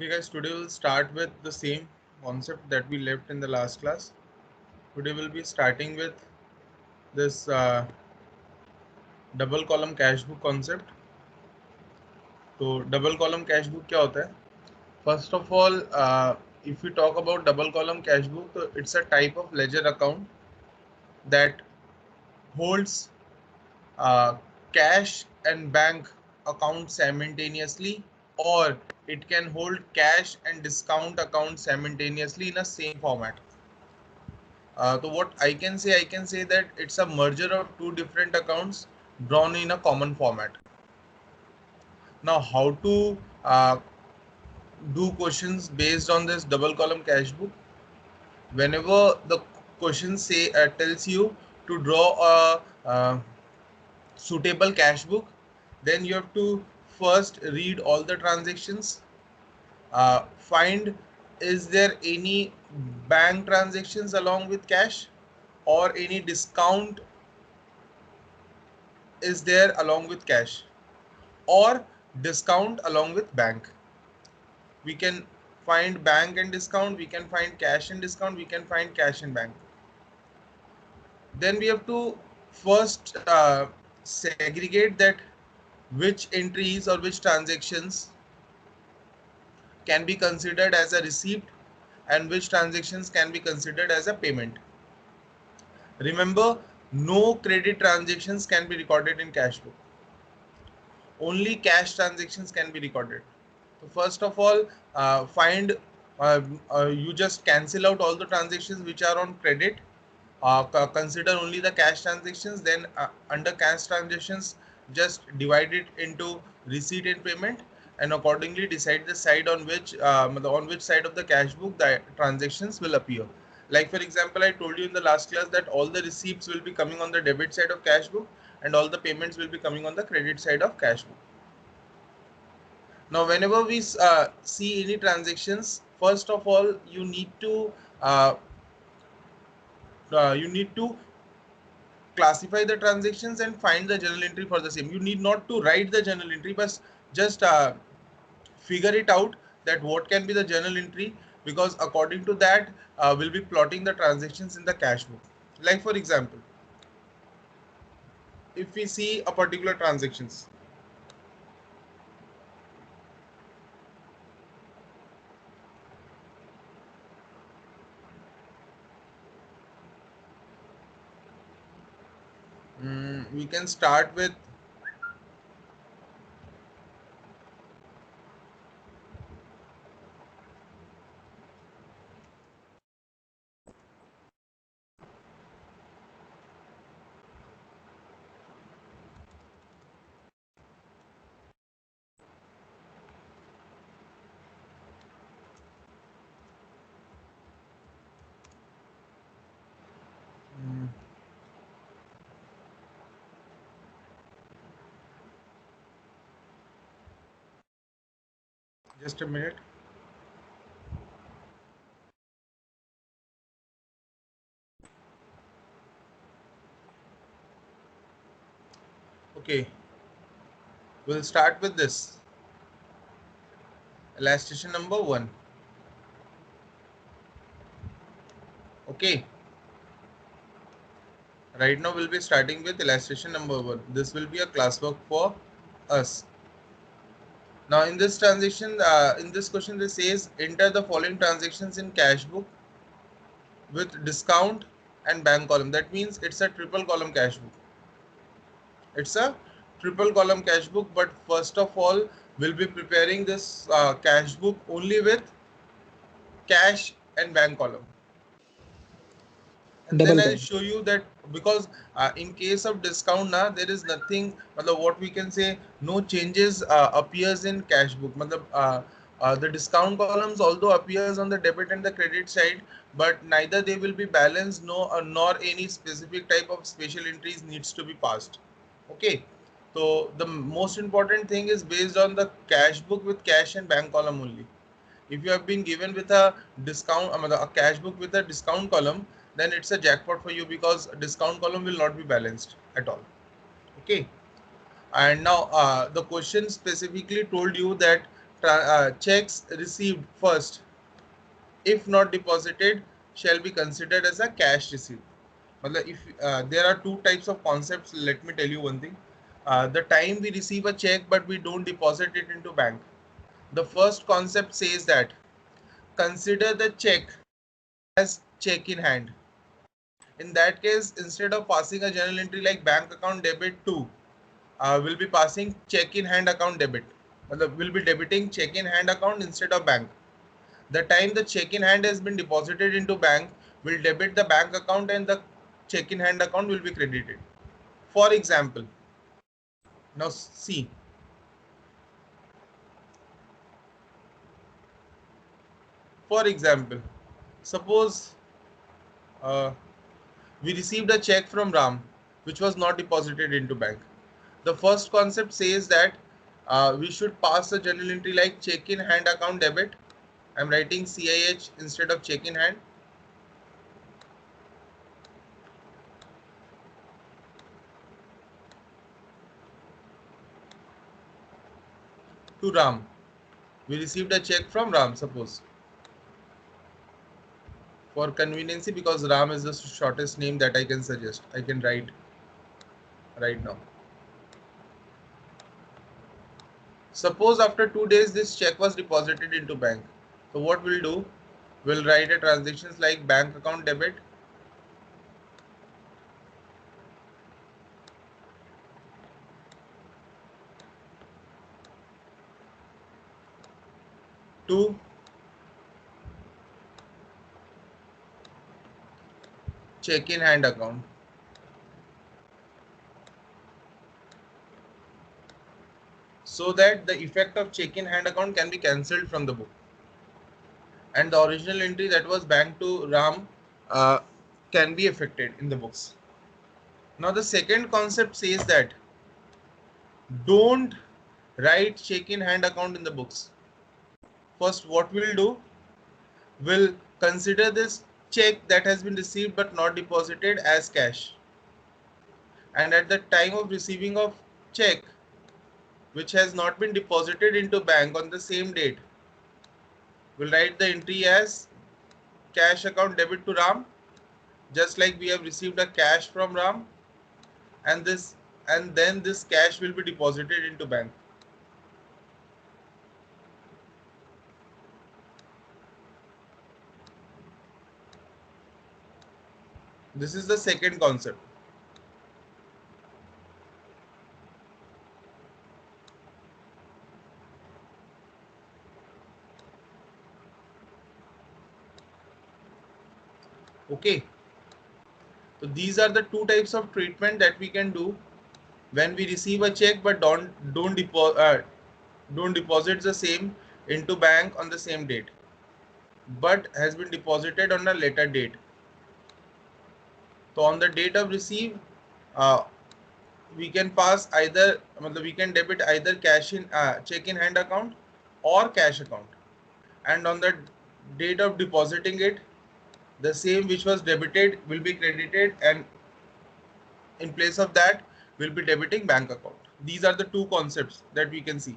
Okay guys, today we'll start with the same concept that we left in the last class. Today we'll be starting with this double column cash book concept. तो double column cash book क्या होता है? First of all, if we talk about double column cash book, so it's a type of ledger account that holds uh, cash and bank accounts simultaneously, or it can hold cash and discount accounts simultaneously in a same format. So what I can say that it's a merger of two different accounts drawn in a common format. Now, how to do questions based on this double column cash book? Whenever the question say tells you to draw a suitable cash book, then you have to first read all the transactions, find is there any bank transactions along with cash or any discount is there along with cash or discount along with bank. We can find bank and discount, we can find cash and discount, we can find cash and bank. Then we have to first segregate that which entries or which transactions can be considered as a receipt and which transactions can be considered as a payment. Remember, no credit transactions can be recorded in cash book. Only cash transactions can be recorded. So first of all, you just cancel out all the transactions which are on credit. Consider only the cash transactions. Then under cash transactions, just divide it into receipt and payment, and accordingly decide the side on which side of the cash book the transactions will appear. Like for example, I told you in the last class that all the receipts will be coming on the debit side of cash book, and all the payments will be coming on the credit side of cash book. Now, whenever we see any transactions, first of all, uh, you need to classify the transactions and find the journal entry for the same. You need not to write the journal entry, but just figure it out that what can be the journal entry, because according to that, we'll be plotting the transactions in the cash book. Like for example, if we see a particular transactions, we can start with just a minute. Okay, we'll start with this illustration number 1. Okay, right now we'll be starting with illustration number 1. This will be a classwork for us. Now in this in this question, this says enter the following transactions in cash book with discount and bank column. That means it's a triple column cash book. It's a triple column cash book, but first of all, we'll be preparing this cash book only with cash and bank column. And then Double I'll column. show you that because in case of discount now there is nothing, what we can say, no changes appears in cash book. The discount columns although appears on the debit and the credit side, but neither they will be balanced, nor any specific type of special entries needs to be passed. Okay, so the most important thing is based on the cash book with cash and bank column only. If you have been given with a a cash book with a discount column, then it's a jackpot for you because discount column will not be balanced at all. Okay, and now the question specifically told you that checks received first, if not deposited, shall be considered as a cash receipt. If there are two types of concepts, let me tell you one thing. The time we receive a check but we don't deposit it into bank. The first concept says that consider the check as check in hand. In that case, instead of passing a journal entry like bank account debit to, we'll be passing check in hand account debit. We'll be debiting check in hand account instead of bank. The time the check in hand has been deposited into bank, will debit the bank account and the check in hand account will be credited. For example, now see, for example, suppose we received a check from Ram which was not deposited into bank. The first concept says that we should pass a journal entry like check in hand account debit. I'm writing CIH instead of check in hand. To Ram. We received a check from Ram, suppose. For conveniency, because Ram is the shortest name that I can suggest, I can write right now. Suppose after 2 days this check was deposited into bank. So what we'll do, we'll write a transactions like bank account debit to check in hand account. So that the effect of check in hand account can be cancelled from the book. And the original entry that was bank to Ram can be affected in the books. Now the second concept says that don't write check in hand account in the books. First, what we'll do, we'll consider this check that has been received but not deposited as cash. And at the time of receiving of check which has not been deposited into bank on the same date, we'll write the entry as cash account debit to Ram, just like we have received a cash from Ram, and then this cash will be deposited into bank. This is the second concept. Okay, so these are the two types of treatment that we can do when we receive a check but don't deposit the same into bank on the same date, but has been deposited on a later date. So on the date of receive, uh, we can pass either, we can debit either cash in check in hand account or cash account, and on the date of depositing it, the same which was debited will be credited, and in place of that we'll be debiting bank account. These are the two concepts that we can see.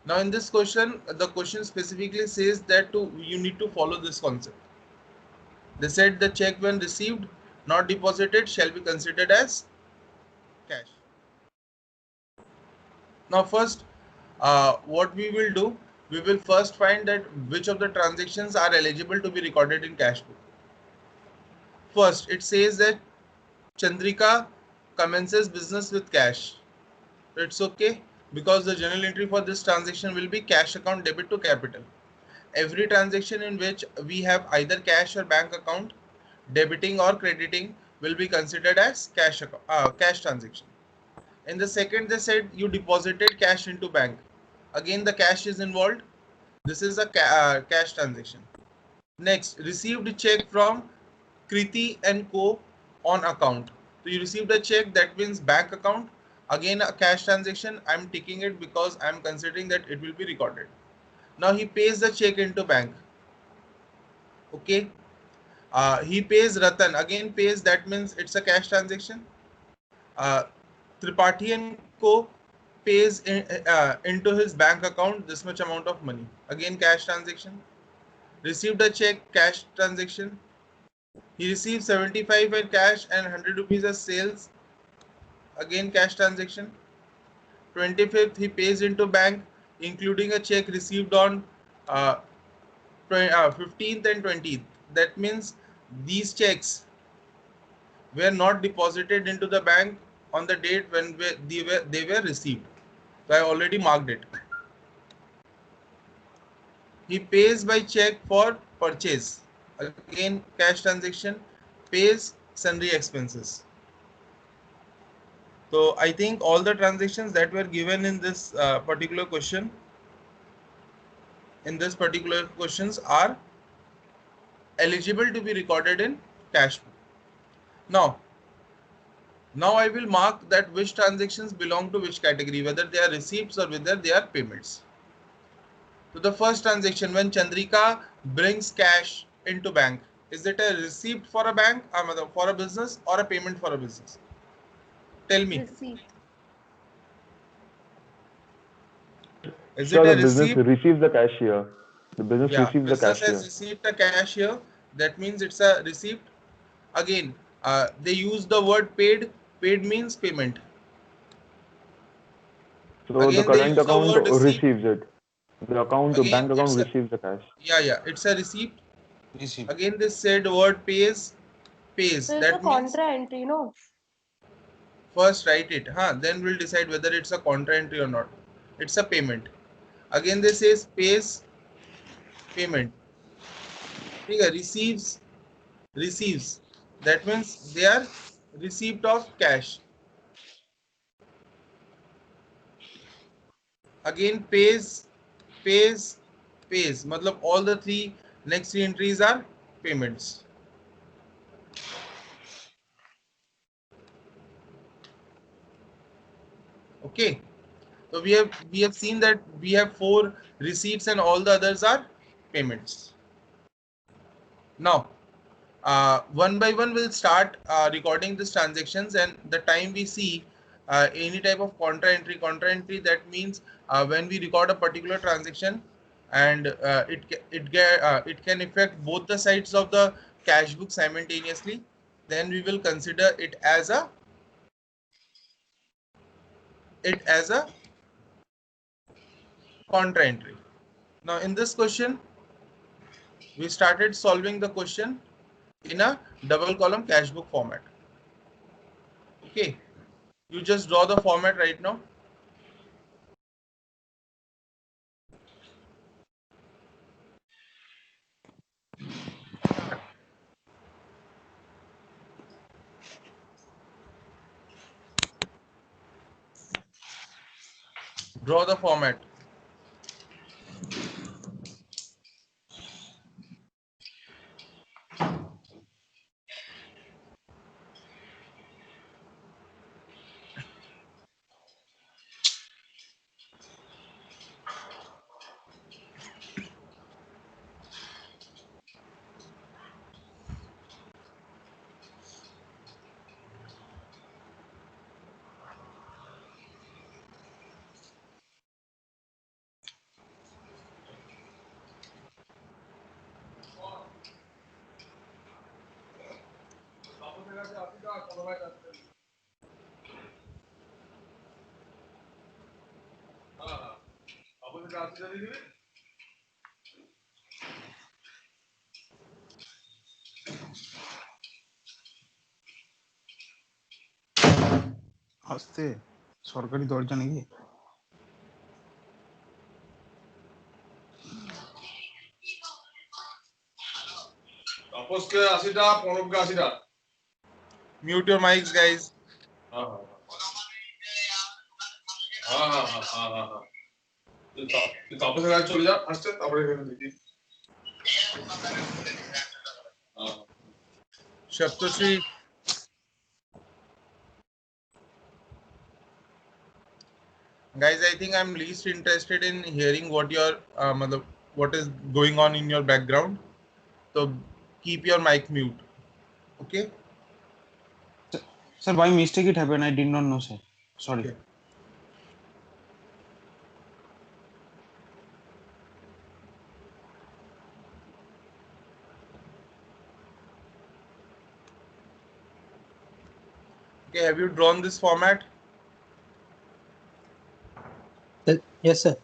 Now in this question, the question specifically says that you need to follow this concept. They said the check when received not deposited shall be considered as cash. Now first, what we will do, we will first find that which of the transactions are eligible to be recorded in cash book. First, it says that Chandrika commences business with cash. It's okay because the journal entry for this transaction will be cash account debit to capital. Every transaction in which we have either cash or bank account, debiting or crediting, will be considered as cash transaction. In the second, they said you deposited cash into bank. Again, the cash is involved. This is a cash transaction. Next, received check from Kriti and Co on account. So you received a check, that means bank account. Again, a cash transaction. I'm ticking it because I'm considering that it will be recorded. Now he pays the check into bank. Okay. He pays Ratan. Again pays, that means it's a cash transaction. Tripathi and Co pays into his bank account this much amount of money. Again, cash transaction. Received a check, cash transaction. He received 75 in cash and 100 rupees as sales. Again, cash transaction. 25th, he pays into bank, including a check received on 15th and 20th. That means these checks were not deposited into the bank on the date when they were received. So I already marked it. He pays by check for purchase. Again, cash transaction, pays sundry expenses. So I think all the transactions that were given in this particular question, are eligible to be recorded in cash book. Now I will mark that which transactions belong to which category, whether they are receipts or whether they are payments. So the first transaction, when Chandrika brings cash into bank, is it a receipt for a bank, for a business, or a payment for a business? Tell me. Receipt. Is Sure, it the a business receipt? receives the cash here. The business Yeah, receives the business cash has here. received a cash here. That means it's a receipt. Again, they use the word paid. Paid means payment. So the Again, they current use the account word receipt. receives it. The Again, bank account it's a, receives the cash. yeah, it's a receipt. Receipt. Again, they said word pays. So it's a That means contra entry, no? first write it, then we'll decide whether it's a contra entry or not. It's a payment. Again, they says pays payment. Okay, receives. That means they are receipt of cash. Again, pays. Matlab all the next three entries are payments. Okay. So we have seen that we have 4 receipts and all the others are payments. Now, one by one we'll start recording these transactions, and the time we see any type of contra entry, that means when we record a particular transaction and it can affect both the sides of the cash book simultaneously, then we will consider it as a contra entry. Now in this question, we started solving the question in a double column cash book format. Okay, you just draw the format right now. Draw the format. আস্তে সরকারি দরজা নাকি তাপসকে 80টা প্রণবকে 80টা Mute your mics, guys. হ্যাঁ হ্যাঁ হ্যাঁ হ্যাঁ হ্যাঁ হ্যাঁ হ্যাঁ তুই তাপসের কাছে চলে যা ফার্স্টে, তারপরে এখানে দেখি। Shaptoshri. Guys, I think I'm least interested in hearing what is going on in your background. So keep your mic mute. Okay. Sir, by mistake it happened. I did not know, sir. Sorry. Okay. Okay, have you drawn this format? Yes, sir.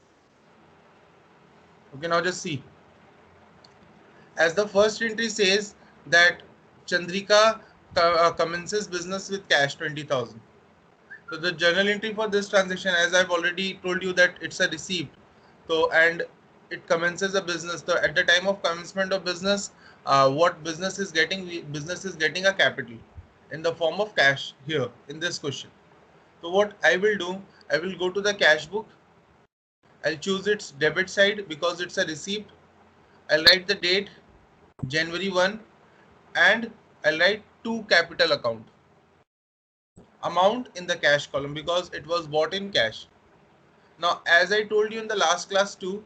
Okay, now just see. As the first entry says that Chandrika commences business with cash 20,000. So the journal entry for this transaction, as I've already told you, that it's a receipt. So and it commences a business. So at the time of commencement of business, what business is getting? Business is getting a capital in the form of cash here in this question. So what I will do, I will go to the cash book. I'll choose its debit side because it's a receipt. I'll write the date January 1 and I'll write to capital account. Amount in the cash column because it was bought in cash. Now, as I told you in the last class too,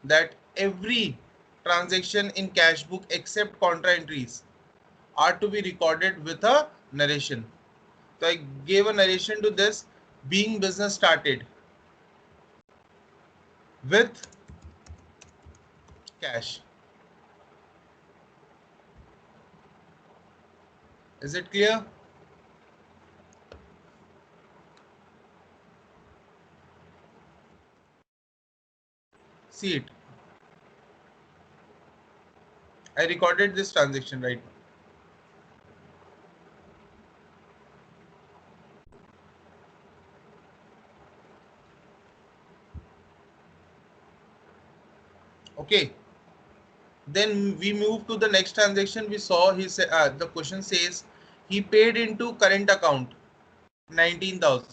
that every transaction in cash book except contra entries are to be recorded with a narration. So I gave a narration to this: being business started with cash. Is it clear? See it. I recorded this transaction right now. Okay. Then we move to the next transaction. We saw the question says he paid into current account 19,000.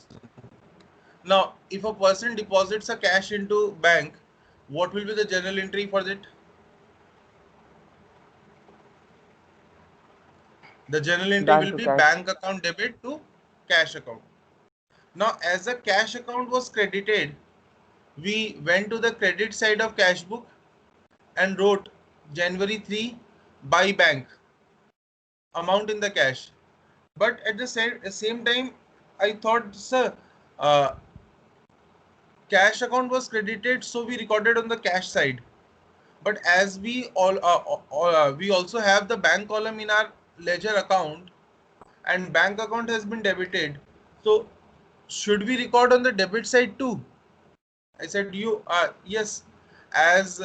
Now, if a person deposits a cash into bank, what will be the journal entry for it? The journal entry Bank will to be cash. bank account debit to cash account. Now, as the cash account was credited, we went to the credit side of cash book and wrote January 3 by bank, amount in the cash. But at the same time, I thought, sir, uh, cash account was credited, so we recorded on the cash side. But as we also have the bank column in our ledger account, and bank account has been debited, so should we record on the debit side too? I said, yes, as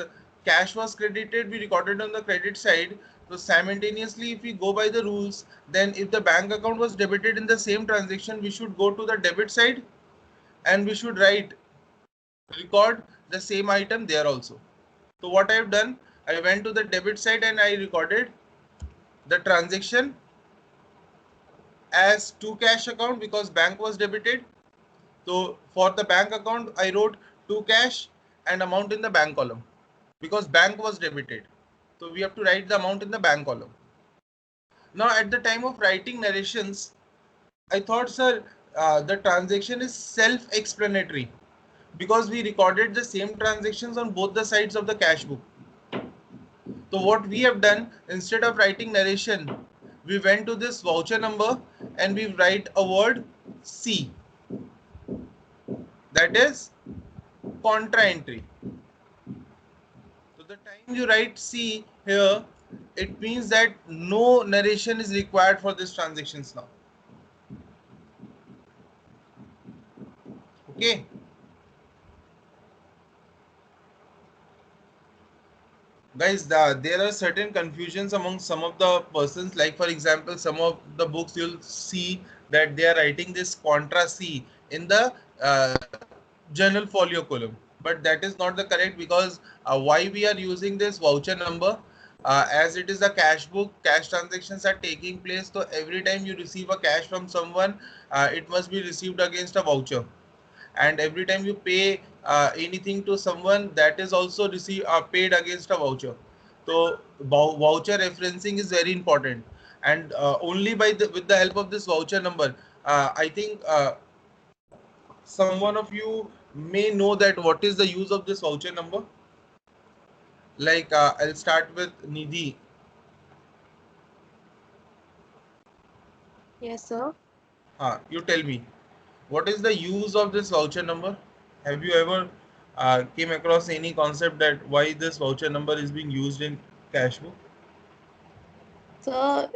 cash was credited, we recorded on the credit side. So simultaneously, if we go by the rules, then if the bank account was debited in the same transaction, we should go to the debit side and we should record the same item there also. So what I have done, I went to the debit side and I recorded the transaction as to cash account because bank was debited. So for the bank account, I wrote to cash and amount in the bank column because bank was debited. So we have to write the amount in the bank column. Now at the time of writing narrations, I thought, sir, the transaction is self-explanatory because we recorded the same transactions on both the sides of the cash book. So what we have done, instead of writing narration, we went to this voucher number and we write a word C. That is contra entry. So the time you write C here, it means that no narration is required for these transactions now. Okay. Guys, there are certain confusions among some of the persons. Like for example, some of the books you'll see that they are writing this contra C in the journal folio column, but that is not the correct because why we are using this voucher number, as it is a cash book, cash transactions are taking place. So every time you receive a cash from someone, it must be received against a voucher, and every time you pay anything to someone, that is also paid against a voucher. So voucher referencing is very important, and only with the help of this voucher number, I think someone of you may know that what is the use of this voucher number. Like I'll start with Nidhi. Yes, sir. You tell me, what is the use of this voucher number? Have you ever came across any concept that why this voucher number is being used in cash book? So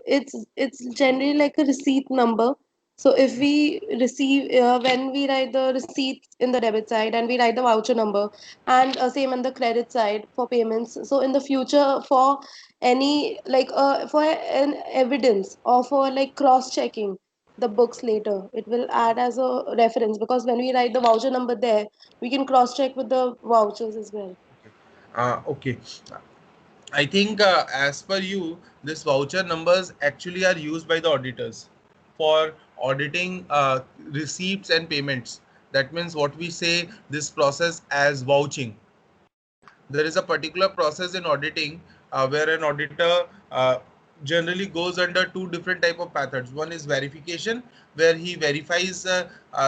it's generally like a receipt number So if we receive, when we write the receipt in the debit side and we write the voucher number, and same on the credit side for payments. So in the future, for any like for an evidence or for like cross checking the books later, it will add as a reference, because when we write the voucher number there, we can cross check with the vouchers as well. Okay. I think as per you, this voucher numbers actually are used by the auditors for auditing receipts and payments. That means what we say this process as vouching. There is a particular process in auditing where an auditor generally goes under two different type of methods. One is verification, where he verifies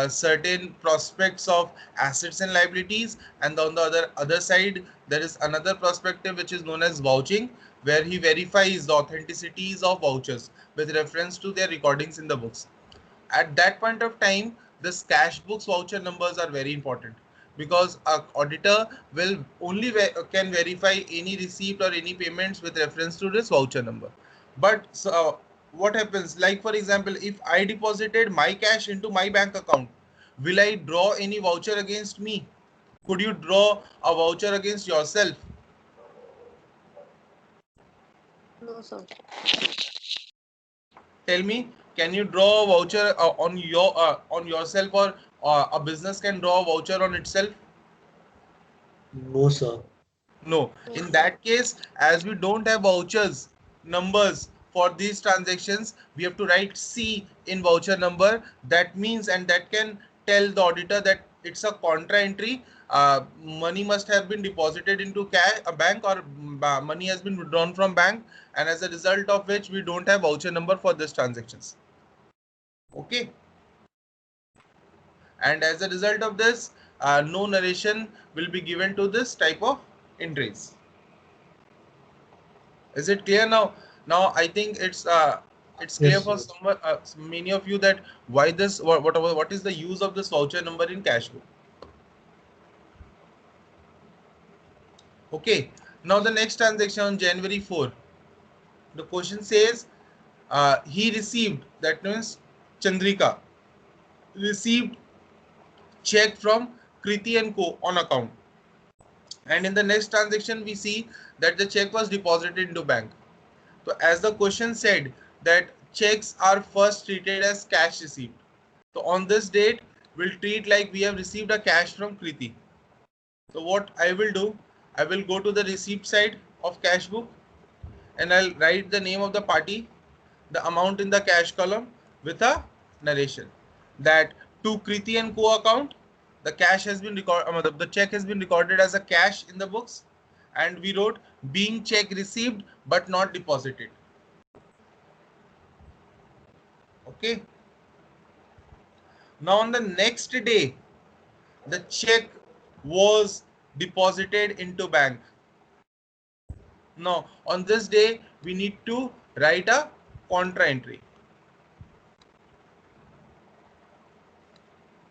certain prospects of assets and liabilities, and on the other side there is another perspective which is known as vouching, where he verifies the authenticities of vouchers with reference to their recordings in the books. At that point of time, this cash books voucher numbers are very important, because a auditor will only can verify any receipt or any payments with reference to this voucher number. But so what happens, like for example, if I deposited my cash into my bank account, will I draw any voucher against me? Could you draw a voucher against yourself? No, sir. Tell me, can you draw a voucher on yourself, or a business can draw a voucher on itself? No, sir. No. In that case, as we don't have vouchers numbers for these transactions, we have to write C in voucher number. That means, and that can tell the auditor that it's a contra entry. Money must have been deposited into cash, a bank, or money has been withdrawn from bank, and as a result of which we don't have voucher number for these transactions. Okay. And as a result of this, no narration will be given to this type of entries. Is it clear now? Now I think it's clear Yes, for sir. many of you that why this, what is the use of this voucher number in cash book. Okay. Now the next transaction on January 4, the question says he received, that means Chandrika received check from Kriti and Co on account, and in the next transaction we see that the check was deposited into bank. So as the question said that checks are first treated as cash receipt. So on this date, we'll treat like we have received a cash from Kriti. So what I will do, I will go to the receipt side of cash book and I'll write the name of the party, the amount in the cash column with a narration that to Kriti and Co account, the cash has been recorded, the check has been recorded as a cash in the books, and we wrote being check received but not deposited. Okay. Now on the next day, the check was deposited into bank. Now on this day, we need to write a contra entry.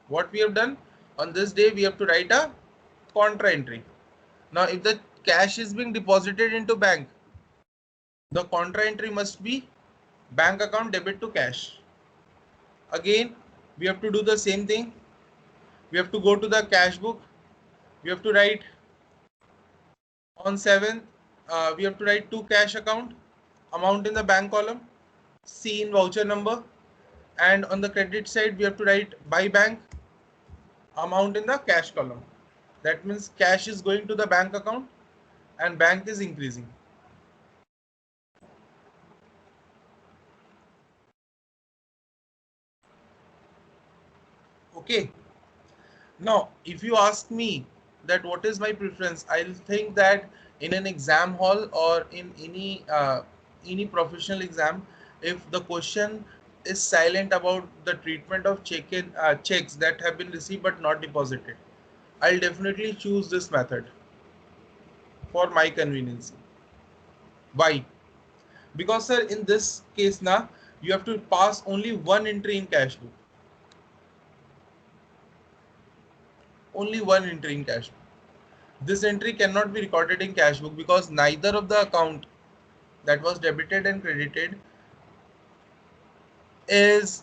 What we have done on this day, we have to write a contra entry. Now if the cash is being deposited into bank, the contra entry must be bank account debit to cash. Again, we have to do the same thing. We have to go to the cash book. We have to write on 7th, we have to write to cash account, amount in the bank column, C in voucher number, and on the credit side we have to write by bank, amount in the cash column. That means cash is going to the bank account and bank is increasing. Okay. Now, if you ask me that what is my preference, I'll think that in an exam hall or in any professional exam, if the question is silent about the treatment of checks that have been received but not deposited, I'll definitely choose this method for my convenience. Why? Because sir, in this case now you have to pass only one entry in cash book. Only one entry in cash book. This entry cannot be recorded in cash book because neither of the account that was debited and credited is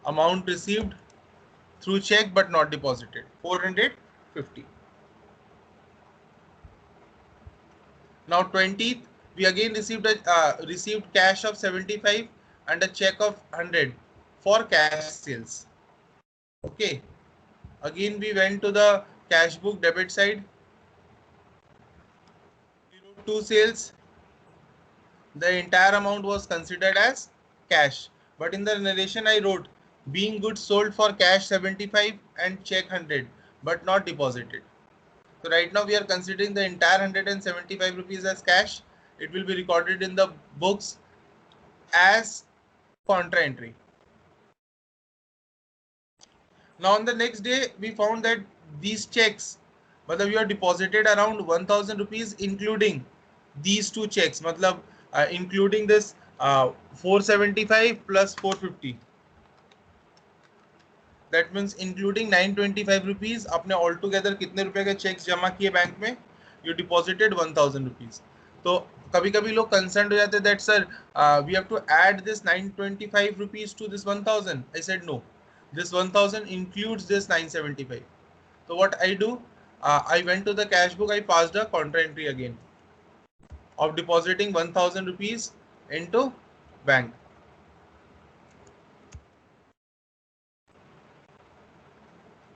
amount received through check but not deposited, 450. Now 20th, we again received cash of 75 and a check of 100 for cash sales. Okay. Again, we went to the cash book debit side. We wrote 2 sales. The entire amount was considered as cash. But in the narration, I wrote being goods sold for cash 75 and check 100 but not deposited. So right now we are considering the entire 175 rupees as cash. It will be recorded in the books as contra entry. Now on the next day, we found that these checks, मतलब you are deposited around 1000 rupees including these two checks, मतलब including this 475 plus 450. That means including 925 rupees, आपने all together कितने रुपए के checks जमा किए bank में? You deposited 1000 rupees. तो कभी-कभी लोग concerned हो जाते हैं that sir, we have to add this 925 rupees to this 1000. I said no. This 1000 includes this 975. So what I do, I went to the cash book, I passed a contra entry again of depositing 1000 rupees into bank.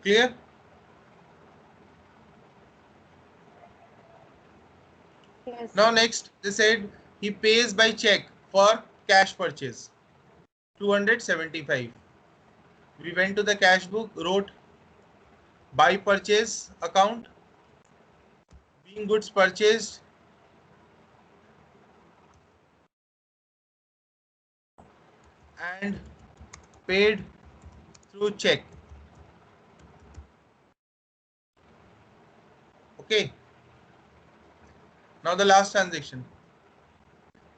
Clear? Yes. Now next, they said he pays by check for cash purchase, 275. We went to the cash book, wrote buy purchase account, being goods purchased, and paid through check. Okay. Now the last transaction.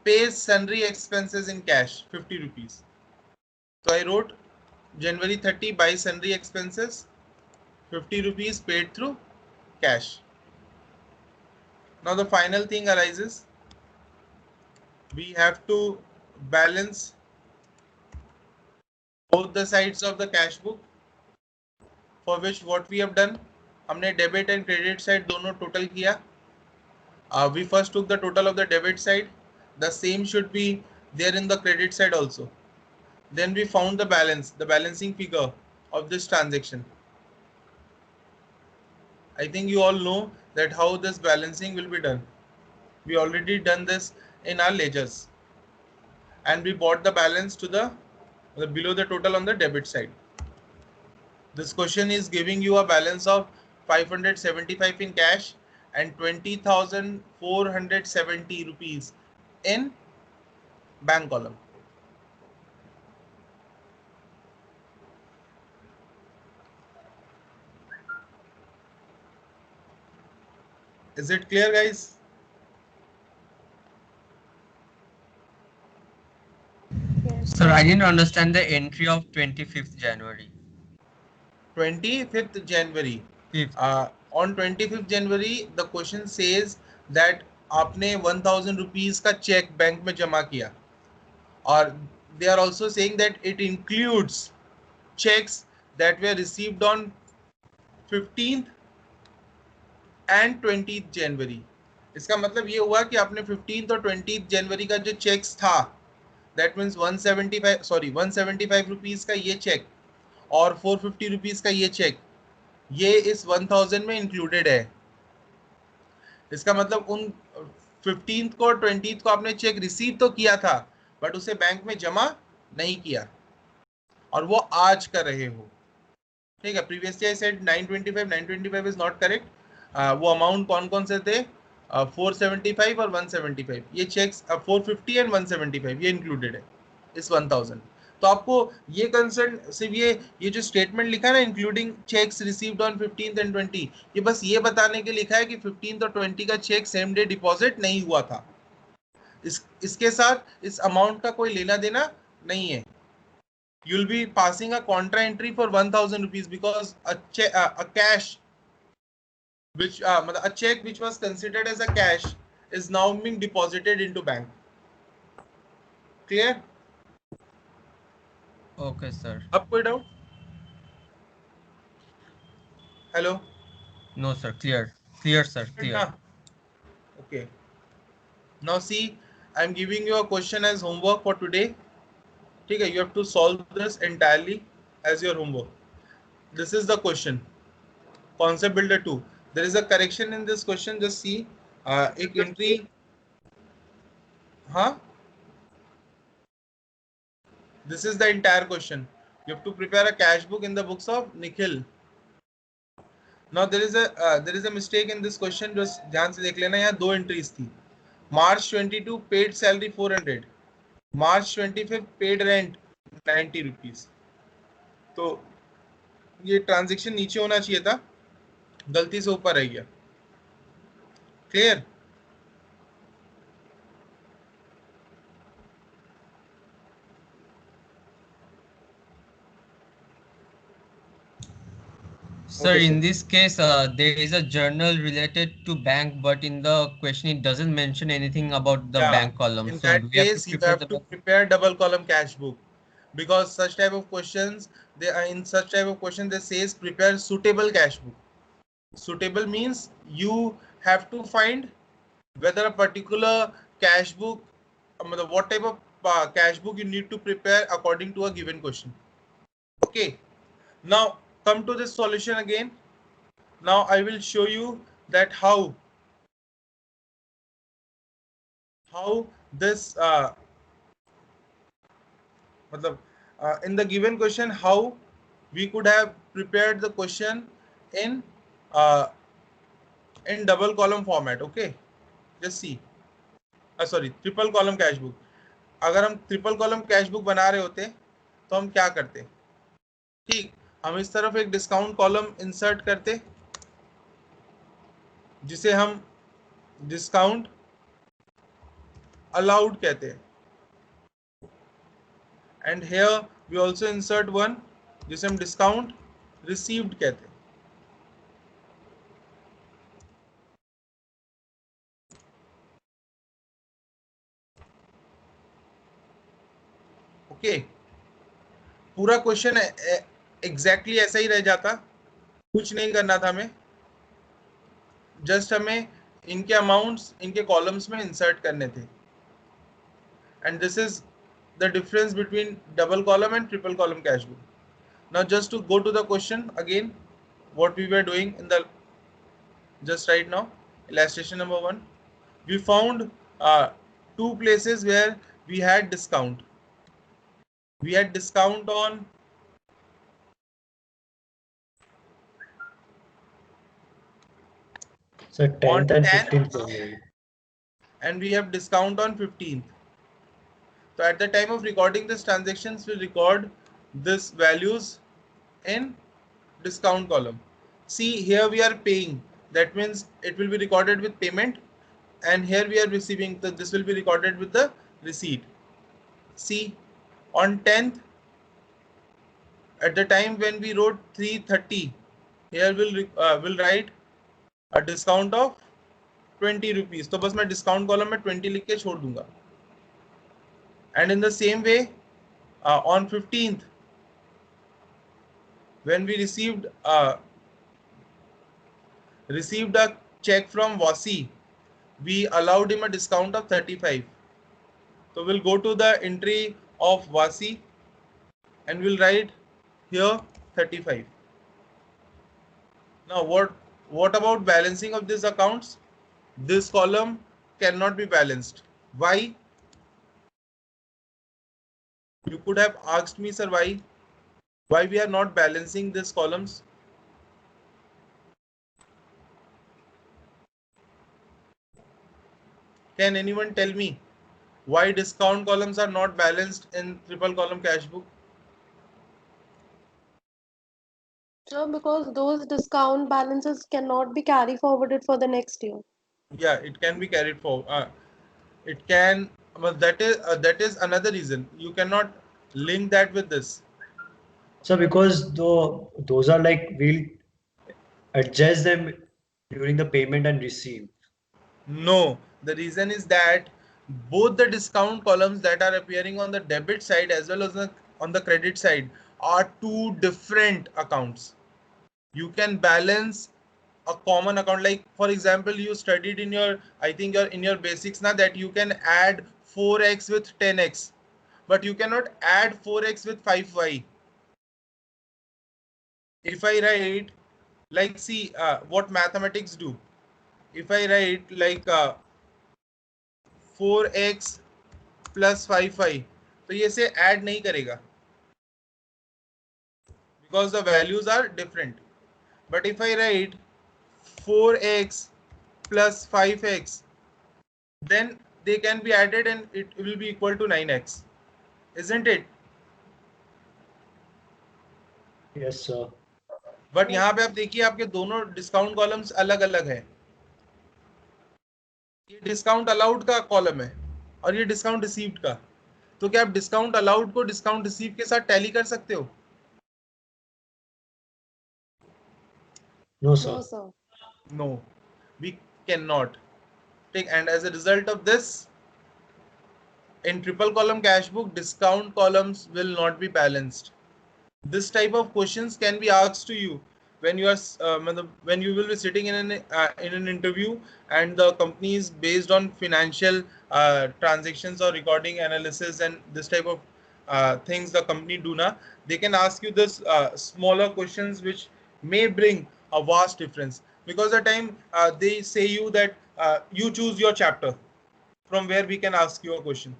Pays sundry expenses in cash, 50 rupees. So I wrote January 30 buy sundry expenses, 50 rupees paid through cash. Now the final thing arises. We have to balance both the sides of the cash book, for which what we have done, हमने debit and credit side दोनों total किया. We first took the total of the debit side. The same should be there in the credit side also. Then we found the balance, the balancing figure of this transaction. I think you all know that how this balancing will be done. We already done this in our ledgers, and we brought the balance to the below the total on the debit side. This question is giving you a balance of 575 in cash and 20,470 rupees in bank column. Is it clear, guys? Yes. Sir, I didn't understand the entry of 25th January. 25th January. 5th. On 25th January, the question says that आपने 1000 rupees का check bank में जमा किया, और they are also saying that it includes checks that were received on 15th and 20th January. इसका मतलब ये हुआ कि आपने 15th और 20th January का जो checks था, that means 175 rupees का ये check और 450 rupees का ये check, ये इस 1000 में इंक्लूडेड है. इसका मतलब उन 15th को और 20th को आपने चेक रिसीव तो किया था, बट उसे बैंक में जमा नहीं किया, और वो आज कर रहे हो. ठीक है. Previously I said 925 is not correct. वो अमाउंट कौन कौन से थे? 475 और 175. ये चेक्स 450 एंड 175 ये इंक्लूडेड है इस 1000. तो आपको ये कंसर्न सिर्फ ये जो स्टेटमेंट लिखा है ना, including cheques received on 15th and 20, ये बस ये बताने के लिखा है कि 15th और 20 का चेक सेम डे डिपॉजिट नहीं हुआ था. इसके साथ इस अमाउंट का कोई लेना देना नहीं है. You'll be passing a contra entry for 1000 rupees because a cash which a check which was considered as a cash is now being deposited into bank. Clear? Okay, sir. अब कोई doubt? Hello? No, sir. Clear. Clear, sir. Clear. हाँ. Okay. Now see, I'm giving you a question as homework for today. Okay, you have to solve this entirely as your homework. This is the question. Concept Builder 2. There is a correction in this question. Just see. एक entry. हाँ. This is the entire question. You have to prepare a cash book in the books of Nikhil. Now there is a mistake in this question. Just ध्यान से देख लेना. यहाँ दो entries थी. March 22 paid salary 400. March 25 paid rent 90 rupees. तो ये transaction नीचे होना चाहिए था, गलती से ऊपर रह गया. Clear? Sir, Okay, in sir. this case, there is a journal related to bank, but in the question it doesn't mention anything about the Yeah. bank column. In So that do we have case, to you prepare have the to prepare double column cash book, because such type of questions, they are in such type of question they says prepare suitable cash book. Suitable means you have to find whether a particular cash book, what type of cash book you need to prepare according to a given question. Okay. Now come to this solution again. Now I will show you that how this in the given question, how we could have prepared the question in uh, double column format. Okay, just see. Sorry, triple column cash book. अगर हम triple column cash book बना रहे होते तो हम क्या करते? ठीक, हम इस तरफ एक डिस्काउंट कॉलम इंसर्ट करते जिसे हम डिस्काउंट अलाउड कहते हैं, and here we also insert one जिसे हम डिस्काउंट रिसीव्ड कहते हैं. ओके, पूरा क्वेश्चन एग्जैक्टली ऐसा ही रह जाता, कुछ नहीं करना था हमें, जस्ट हमें इनके अमाउंट्स इनके कॉलम्स में इंसर्ट करने थे. And this is the difference between double column and triple column cash book. Now just to go to the question again, what we were doing in the just right now, illustration number 1, we found two places where we had discount. We had discount on So 10th and 10th 15th January. and we have discount on 15th. So at the time of recording this transactions, we record this values in discount column. See, here we are paying, that means it will be recorded with payment, and here we are receiving, so this will be recorded with the receipt. See, on 10th, at the time when we wrote 330, here will write a discount of 20 rupees. तो बस मैं discount column में 20 लिख के छोड़ दूंगा. And in the same way, on 15th, when we received a check from Wasi, we allowed him a discount of 35. So we'll go to the entry of Wasi and we'll write here 35. Now what about balancing of these accounts? This column cannot be balanced. Why? You could have asked me, sir, why we are not balancing these columns? Can anyone tell me why discount columns are not balanced in triple column cash book? So because those discount balances cannot be carried forwarded for the next year. Yeah, it can be carried forward. It can, but that is another reason. You cannot link that with this. So because those are like we'll adjust them during the payment and receive. No, the reason is that both the discount columns that are appearing on the debit side as well as on the credit side are two different accounts. You can balance a common account, like for example, you studied in your, I think you're in your basics now, that you can add 4x with 10x, but you cannot add 4x with 5y. If I write, like, see what mathematics do. If I write like 4x plus 5y, तो ये से add नहीं करेगा because the values are different. But if I write 4x plus 5x, then they can be added and it will be equal to 9x, isn't it? Yes, sir. But यहाँ पे आप देखिए आपके दोनों डिस्काउंट कॉलम्स अलग अलग है. ये डिस्काउंट अलाउड का कॉलम है और ये डिस्काउंट रिसीव्ड का. तो क्या आप डिस्काउंट अलाउड को डिस्काउंट रिसीव के साथ टैली कर सकते हो? No, sir. No, sir. No, we cannot. And as a result of this, in triple column cash book, discount columns will not be balanced. This type of questions can be asked to you when you are when you will be sitting in an interview and the company is based on financial transactions or recording analysis and this type of things the company do now. They can ask you this smaller questions which may bring a vast difference, because the time they say you that you choose your chapter from where we can ask you a question,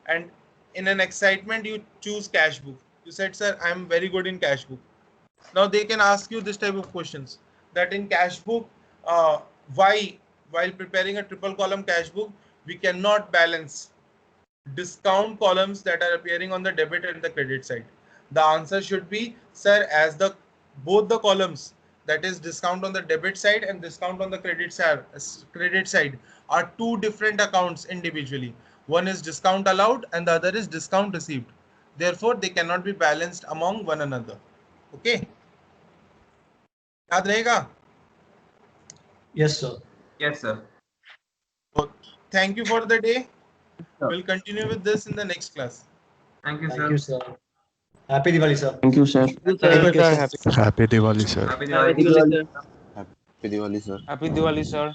and in an excitement you choose cash book. You said, sir, I am very good in cash book. Now they can ask you this type of questions, that in cash book, why while preparing a triple column cash book we cannot balance discount columns that are appearing on the debit and the credit side. The answer should be, sir, as the both the columns, that is discount on the debit side and discount on the credit side are two different accounts individually. One is discount allowed and the other is discount received. Therefore, they cannot be balanced among one another. Okay? याद रहेगा? Yes, sir. Yes, sir. So, thank you for the day. Sir. We'll continue with this in the next class. Thank you, Thank sir. you, sir. Happy Diwali, sir. Thank you, sir. Merry Christmas. Happy Diwali, sir. Happy Happy Diwali. Diwali, sir. Happy Diwali, sir. Happy Diwali, sir.